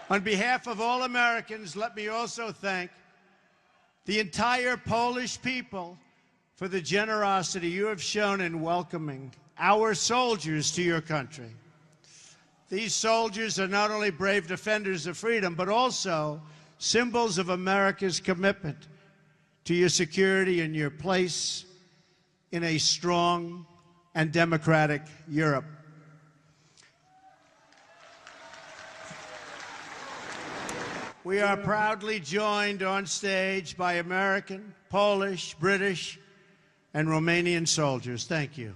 On behalf of all Americans, let me also thank the entire Polish people for the generosity you have shown in welcoming our soldiers to your country. These soldiers are not only brave defenders of freedom, but also symbols of America's commitment to your security and your place in a strong and democratic Europe. We are proudly joined on stage by American, Polish, British, and Romanian soldiers. Thank you.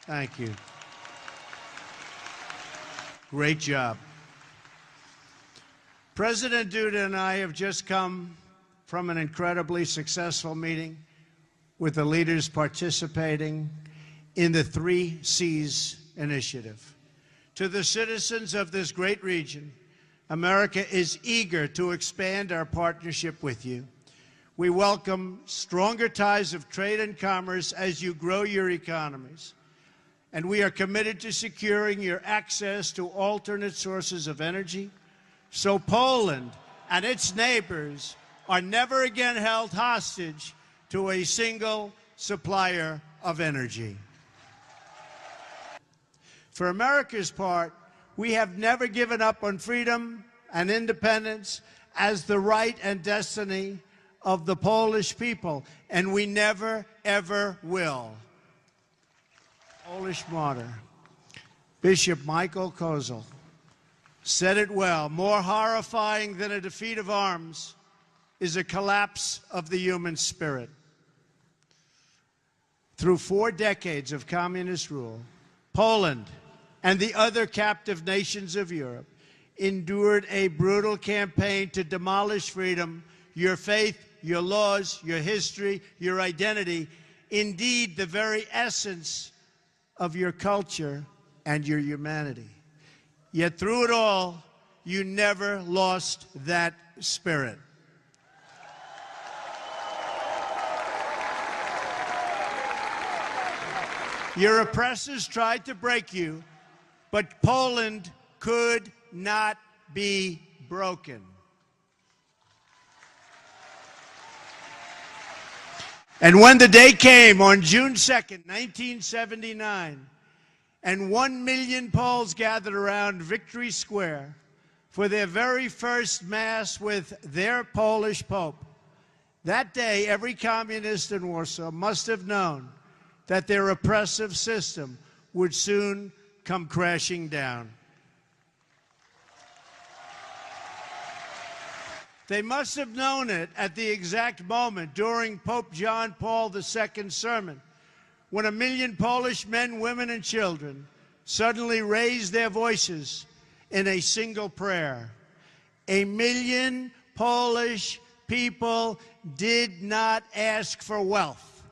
Thank you. Great job. President Duda and I have just come from an incredibly successful meeting with the leaders participating in the 3 Cs initiative. To the citizens of this great region, America is eager to expand our partnership with you. We welcome stronger ties of trade and commerce as you grow your economies. And we are committed to securing your access to alternate sources of energy, so Poland and its neighbors are never again held hostage to a single supplier of energy. For America's part, we have never given up on freedom and independence as the right and destiny of the Polish people, and we never, ever will. Polish martyr, Bishop Michael Kozel, said it well: more horrifying than a defeat of arms is a collapse of the human spirit. Through 4 decades of communist rule, Poland and the other captive nations of Europe endured a brutal campaign to demolish freedom, your faith, your laws, your history, your identity, indeed the very essence of your culture and your humanity. Yet through it all, you never lost that spirit. Your oppressors tried to break you, but Poland could not be broken. And when the day came on June 2nd, 1979, and 1 million Poles gathered around Victory Square for their very first Mass with their Polish Pope, that day every communist in Warsaw must have known that their oppressive system would soon come crashing down. They must have known it at the exact moment during Pope John Paul II's sermon, when 1 million Polish men, women, and children suddenly raised their voices in a single prayer. 1 million Polish people did not ask for wealth.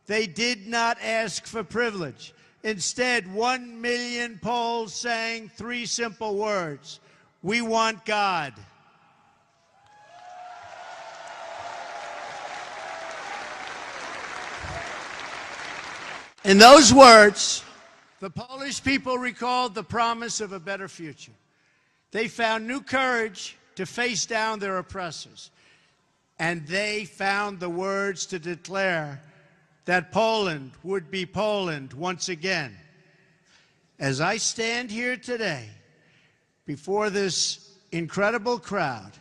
They did not ask for privilege. Instead, 1 million Poles sang 3 simple words: we want God. In those words, the Polish people recalled the promise of a better future. They found new courage to face down their oppressors. And they found the words to declare that Poland would be Poland once again. As I stand here today before this incredible crowd,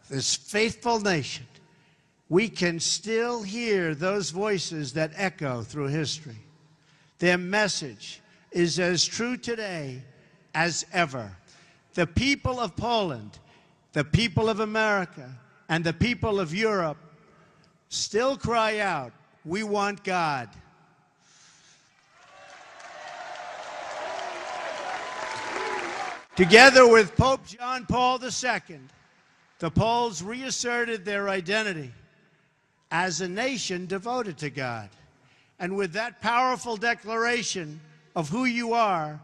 this faithful nation, we can still hear those voices that echo through history. Their message is as true today as ever. The people of Poland, the people of America, and the people of Europe still cry out, we want God. Together with Pope John Paul II, the Poles reasserted their identity as a nation devoted to God. And with that powerful declaration of who you are,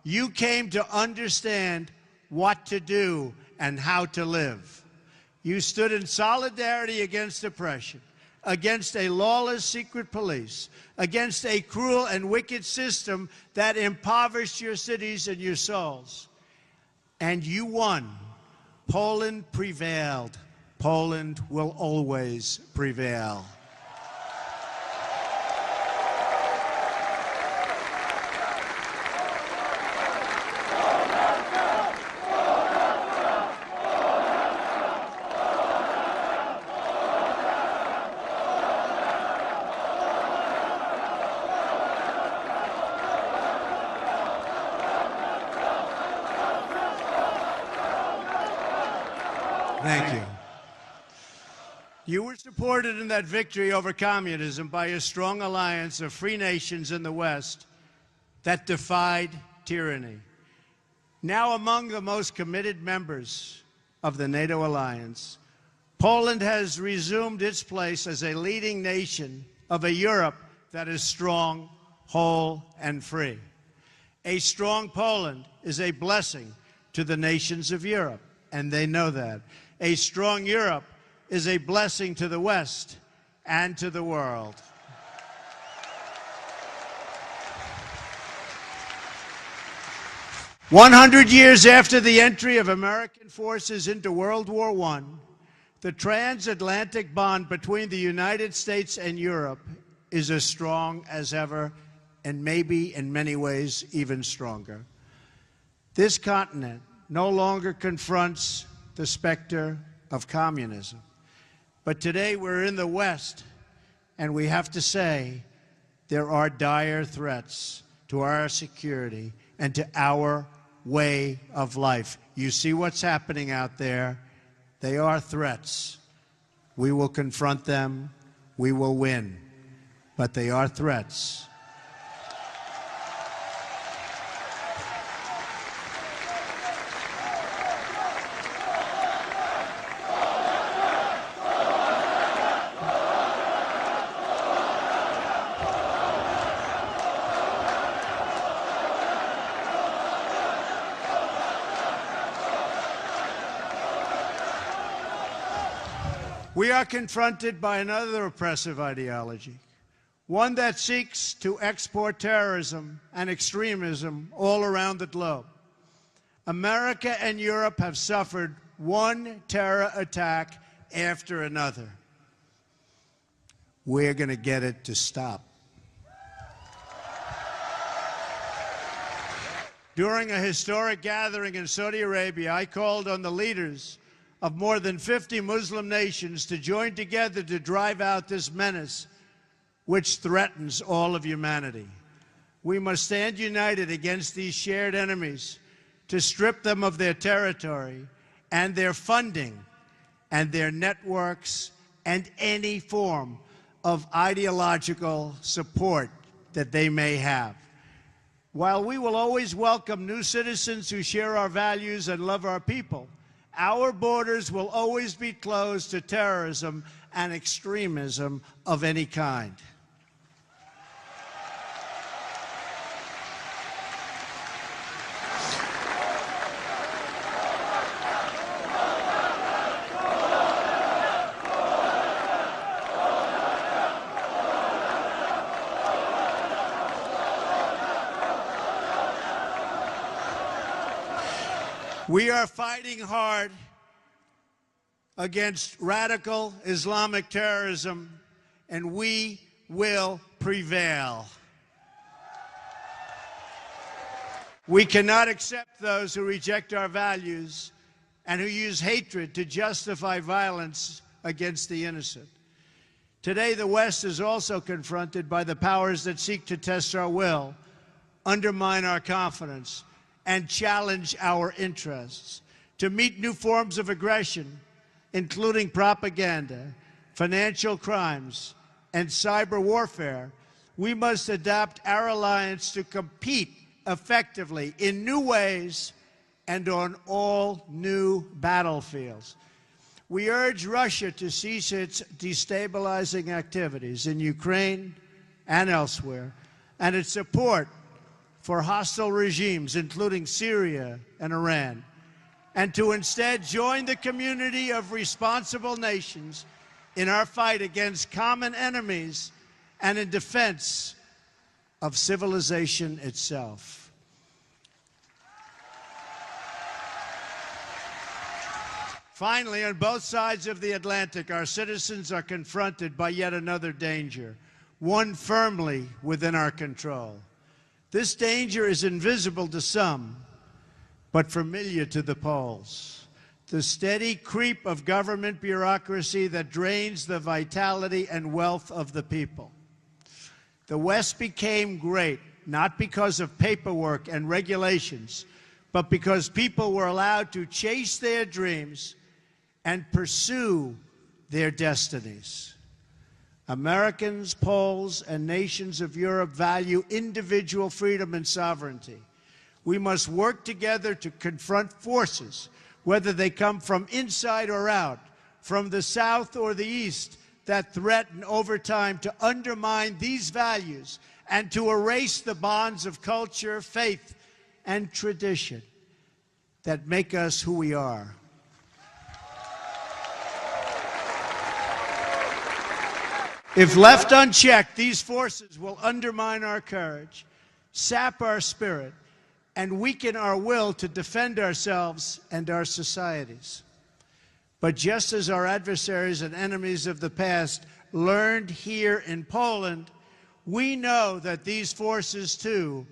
you came to understand what to do and how to live. You stood in solidarity against oppression, against a lawless secret police, against a cruel and wicked system that impoverished your cities and your souls. And you won Poland prevailed. Poland will always prevail. Thank you. You were supported in that victory over communism by a strong alliance of free nations in the West that defied tyranny. Now among the most committed members of the NATO alliance, Poland has resumed its place as a leading nation of a Europe that is strong, whole, and free. A strong Poland is a blessing to the nations of Europe, and they know that. A strong Europe is a blessing to the West and to the world. "100 years after the entry of American forces into World War I, the transatlantic bond between the United States and Europe is as strong as ever, and maybe in many ways even stronger. This continent no longer confronts the specter of communism. But today we're in the West, and we have to say there are dire threats to our security and to our way of life. You see what's happening out there. They are threats. We will confront them. We will win. But they are threats. We are confronted by another oppressive ideology, one that seeks to export terrorism and extremism all around the globe. America and Europe have suffered one terror attack after another. We're going to get it to stop. During a historic gathering in Saudi Arabia, I called on the leaders of more than 50 Muslim nations to join together to drive out this menace which threatens all of humanity. We must stand united against these shared enemies to strip them of their territory and their funding and their networks and any form of ideological support that they may have. While we will always welcome new citizens who share our values and love our people, our borders will always be closed to terrorism and extremism of any kind. We are fighting hard against radical Islamic terrorism, and we will prevail. We cannot accept those who reject our values and who use hatred to justify violence against the innocent. Today, the West is also confronted by the powers that seek to test our will, undermine our confidence, and challenge our interests. To meet new forms of aggression, including propaganda, financial crimes, and cyber warfare, we must adapt our alliance to compete effectively in new ways and on all new battlefields. We urge Russia to cease its destabilizing activities in Ukraine and elsewhere, and its support for hostile regimes, including Syria and Iran, and to instead join the community of responsible nations in our fight against common enemies and in defense of civilization itself. Finally, on both sides of the Atlantic, our citizens are confronted by yet another danger, one firmly within our control. This danger is invisible to some, but familiar to the Poles. The steady creep of government bureaucracy that drains the vitality and wealth of the people. The West became great, not because of paperwork and regulations, but because people were allowed to chase their dreams and pursue their destinies. Americans, Poles, and nations of Europe value individual freedom and sovereignty. We must work together to confront forces, whether they come from inside or out, from the South or the East, that threaten over time to undermine these values and to erase the bonds of culture, faith, and tradition that make us who we are. If left unchecked, these forces will undermine our courage, sap our spirit, and weaken our will to defend ourselves and our societies. But just as our adversaries and enemies of the past learned here in Poland, we know that these forces, too,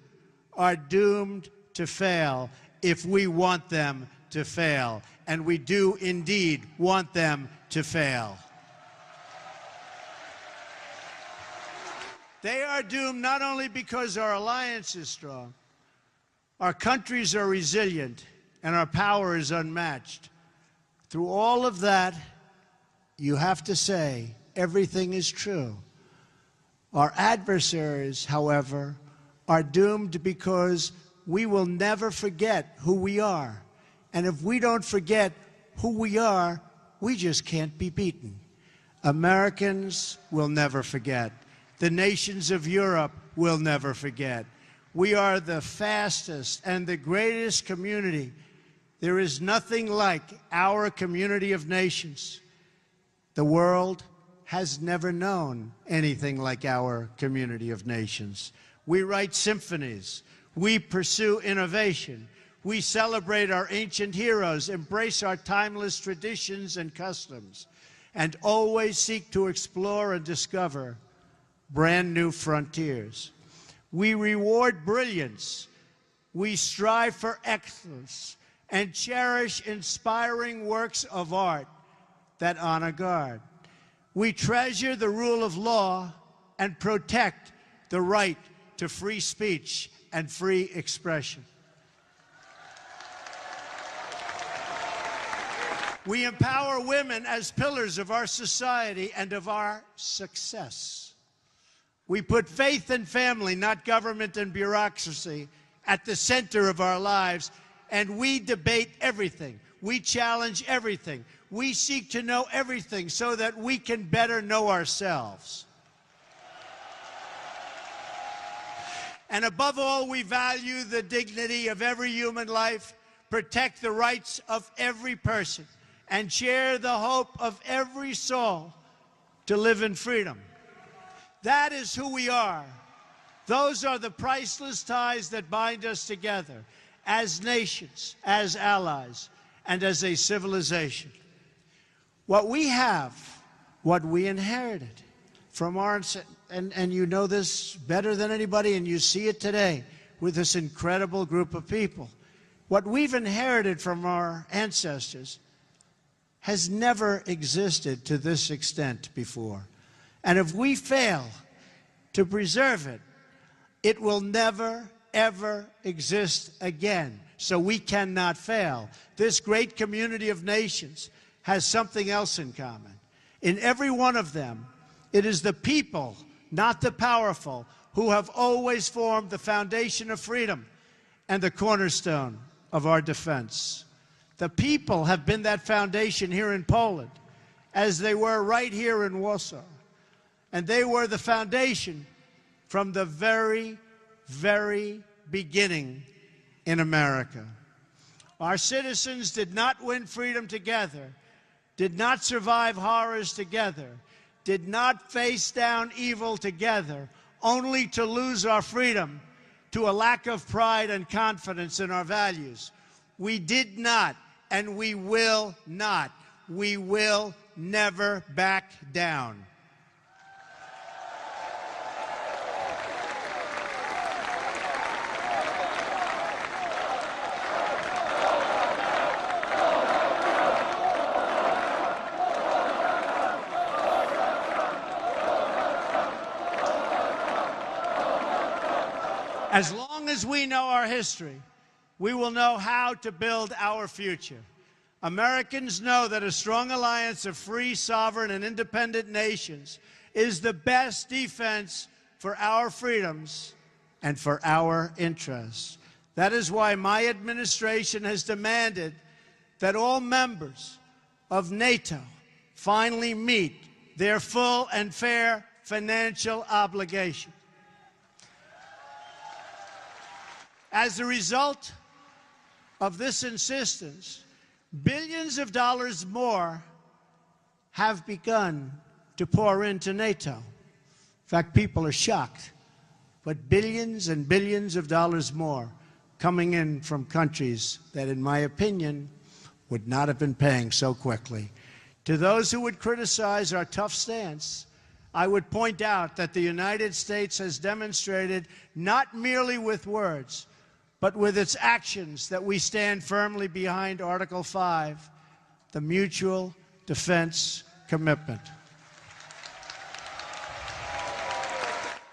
are doomed to fail if we want them to fail. And we do indeed want them to fail. They are doomed not only because our alliance is strong, our countries are resilient, and our power is unmatched. Through all of that, you have to say everything is true. Our adversaries, however, are doomed because we will never forget who we are. And if we don't forget who we are, we just can't be beaten. Americans will never forget. The nations of Europe will never forget. We are the fastest and the greatest community. There is nothing like our community of nations. The world has never known anything like our community of nations. We write symphonies. We pursue innovation. We celebrate our ancient heroes, embrace our timeless traditions and customs, and always seek to explore and discover brand new frontiers. We reward brilliance. We strive for excellence and cherish inspiring works of art that honor God. We treasure the rule of law and protect the right to free speech and free expression. We empower women as pillars of our society and of our success. We put faith and family, not government and bureaucracy, at the center of our lives, and we debate everything. We challenge everything. We seek to know everything so that we can better know ourselves. And above all, we value the dignity of every human life, protect the rights of every person, and share the hope of every soul to live in freedom. That is who we are. Those are the priceless ties that bind us together as nations, as allies, and as a civilization. What we have, what we inherited from our, and you know this better than anybody, and you see it today with this incredible group of people. What we've inherited from our ancestors has never existed to this extent before. And if we fail to preserve it, it will never, ever exist again. So we cannot fail. This great community of nations has something else in common. In every one of them, it is the people, not the powerful, who have always formed the foundation of freedom and the cornerstone of our defense. The people have been that foundation here in Poland, as they were right here in Warsaw. And they were the foundation from the very, very beginning in America. Our citizens did not win freedom together, did not survive horrors together, did not face down evil together, only to lose our freedom to a lack of pride and confidence in our values. We did not and we will not. We will never back down. As long as we know our history, we will know how to build our future. Americans know that a strong alliance of free, sovereign, and independent nations is the best defense for our freedoms and for our interests. That is why my administration has demanded that all members of NATO finally meet their full and fair financial obligation. As a result of this insistence, billions of dollars more have begun to pour into NATO. In fact, people are shocked, but billions and billions of dollars more coming in from countries that, in my opinion, would not have been paying so quickly. To those who would criticize our tough stance, I would point out that the United States has demonstrated, not merely with words, but with its actions, that we stand firmly behind Article 5, the mutual defense commitment.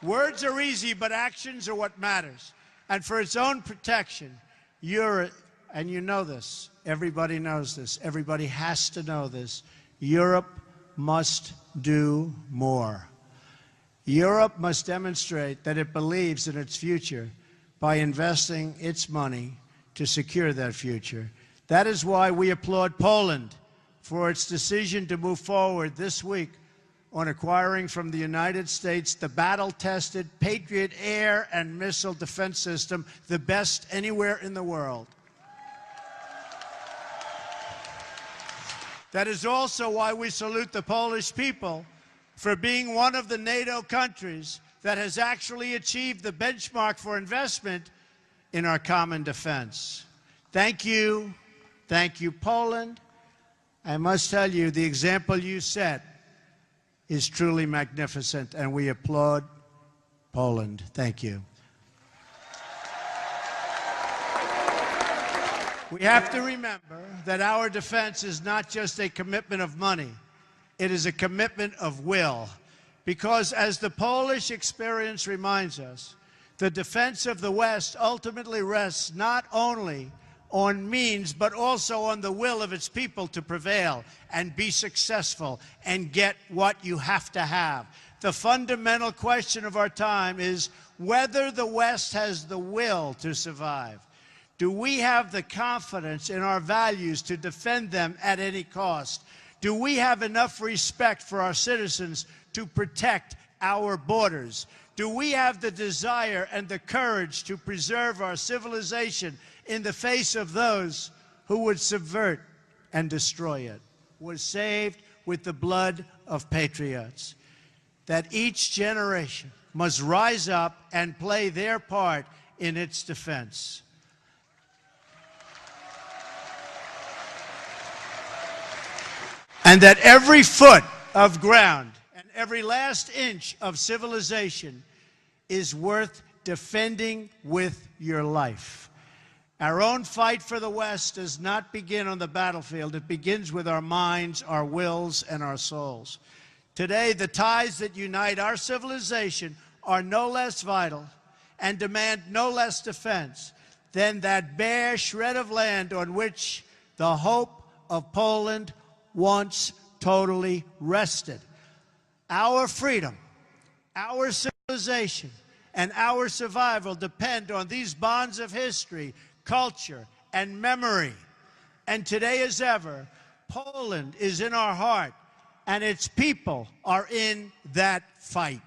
Words are easy, but actions are what matters. And for its own protection, and you know this, everybody knows this, everybody has to know this, Europe must do more. Europe must demonstrate that it believes in its future by investing its money to secure that future. That is why we applaud Poland for its decision to move forward this week on acquiring from the United States the battle-tested Patriot air and missile defense system, the best anywhere in the world. That is also why we salute the Polish people for being one of the NATO countries that has actually achieved the benchmark for investment in our common defense. Thank you, Poland. I must tell you, the example you set is truly magnificent, and we applaud Poland. Thank you. We have to remember that our defense is not just a commitment of money, it is a commitment of will. Because, as the Polish experience reminds us, the defense of the West ultimately rests not only on means, but also on the will of its people to prevail and be successful and get what you have to have. The fundamental question of our time is whether the West has the will to survive. Do we have the confidence in our values to defend them at any cost? Do we have enough respect for our citizens to protect our borders? Do we have the desire and the courage to preserve our civilization in the face of those who would subvert and destroy it? Was saved with the blood of patriots. That each generation must rise up and play their part in its defense. And that every foot of ground and every last inch of civilization is worth defending with your life. Our own fight for the West does not begin on the battlefield. It begins with our minds, our wills, and our souls. Today, the ties that unite our civilization are no less vital and demand no less defense than that bare shred of land on which the hope of Poland once totally rested. Our freedom, our civilization, and our survival depend on these bonds of history, culture, and memory. And today as ever, Poland is in our heart, and its people are in that fight.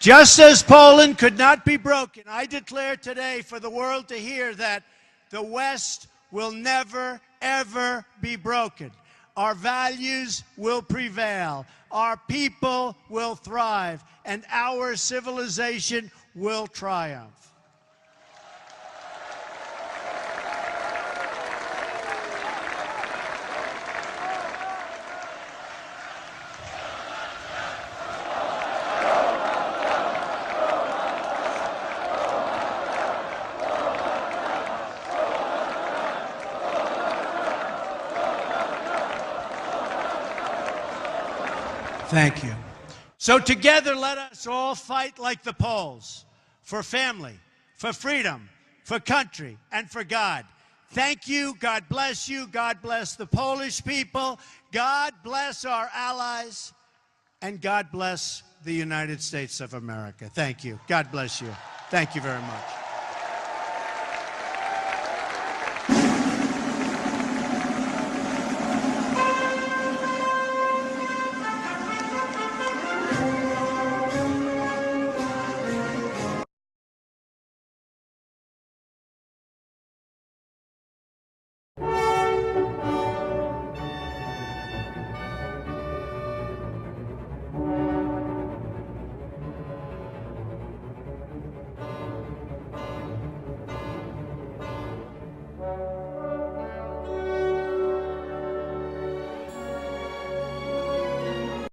Just as Poland could not be broken, I declare today for the world to hear that the West will never, ever be broken. Our values will prevail, our people will thrive, and our civilization will triumph. Thank you. So together, let us all fight like the Poles for family, for freedom, for country, and for God. Thank you. God bless you. God bless the Polish people. God bless our allies. And God bless the United States of America. Thank you. God bless you. Thank you very much.